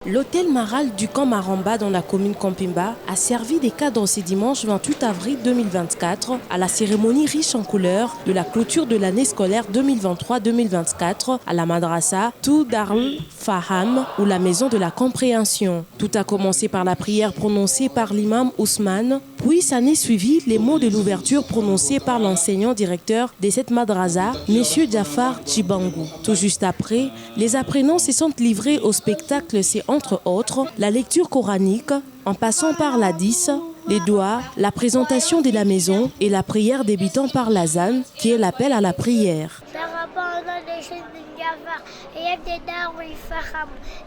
L'hôtel Maral du camp Maramba dans la commune Campimba a servi des cadres ce dimanche 28 avril 2024 à la cérémonie riche en couleurs de la clôture de l'année scolaire 2023-2024 à la Madrasa Tout Darul Faham ou la maison de la compréhension. Tout a commencé par la prière prononcée par l'imam Ousmane, puis s'en est suivi les mots de l'ouverture prononcés par l'enseignant directeur de cette madrasa, M. Jafar Tchibangou. Tout juste après, les apprenants se sont livrés au spectacle. C'est entre autres la lecture coranique, en passant par l'hadith, les doigts, la présentation de la maison et la prière débutant par l'azan, qui est l'appel à la prière.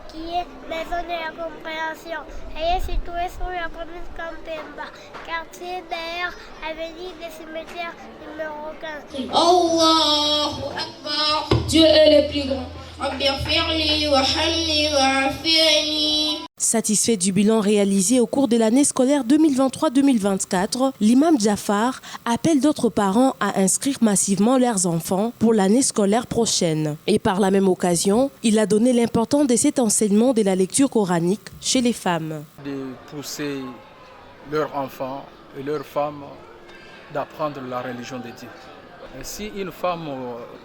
Qui est maison de la compréhension. Elle est située sur la commune Campimba, quartier d'air, avenue des cimetières numéro 15. Allahu Akbar, Dieu est le plus grand. Satisfait du bilan réalisé au cours de l'année scolaire 2023-2024, l'imam Jafar appelle d'autres parents à inscrire massivement leurs enfants pour l'année scolaire prochaine. Et par la même occasion, il a donné l'importance de cet enseignement de la lecture coranique chez les femmes. De pousser leurs enfants et leurs femmes d'apprendre la religion de Dieu. Et si une femme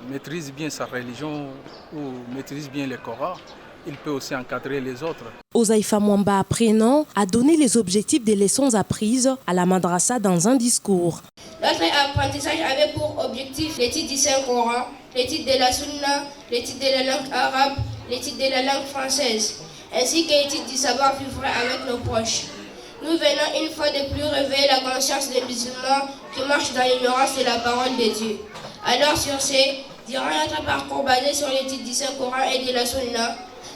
maîtrise bien sa religion ou maîtrise bien le Coran, il peut aussi encadrer les autres. Ozaïfa Mwamba, apprenant, a donné les objectifs des leçons apprises à la madrasa dans un discours. Notre apprentissage avait pour objectif l'étude du Saint-Coran, l'étude de la Sunna, l'étude de la langue arabe, l'étude de la langue française, ainsi que l'étude du savoir-vivre avec nos proches. Nous venons une fois de plus réveiller la conscience des musulmans qui marchent dans l'ignorance de la parole de Dieu. Alors sur ce, durant notre parcours basé sur l'étude du Saint-Coran et de la Sunna,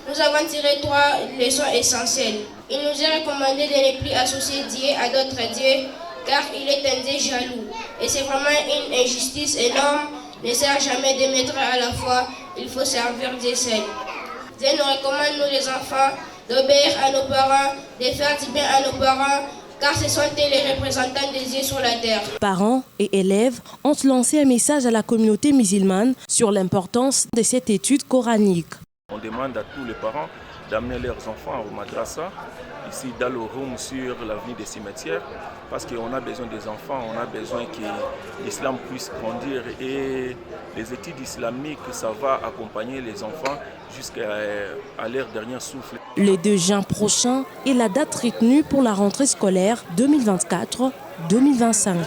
nous avons tiré 3 leçons essentielles. Il nous est recommandé de ne plus associer Dieu à d'autres dieux, car il est un Dieu jaloux. Et c'est vraiment une injustice énorme. Ne sert jamais de mettre à la fois, il faut servir Dieu seul. Dieu nous recommande, nous les enfants, d'obéir à nos parents, de faire du bien à nos parents, car ce sont eux les représentants de Dieu sur la terre. Parents et élèves ont lancé un message à la communauté musulmane sur l'importance de cette étude coranique. On demande à tous les parents d'amener leurs enfants au madrasa, ici dans le room sur l'avenue des cimetières, parce qu'on a besoin des enfants, on a besoin que l'islam puisse grandir et les études islamiques, ça va accompagner les enfants jusqu'à leur dernier souffle. Le 2 juin prochain est la date retenue pour la rentrée scolaire 2024-2025.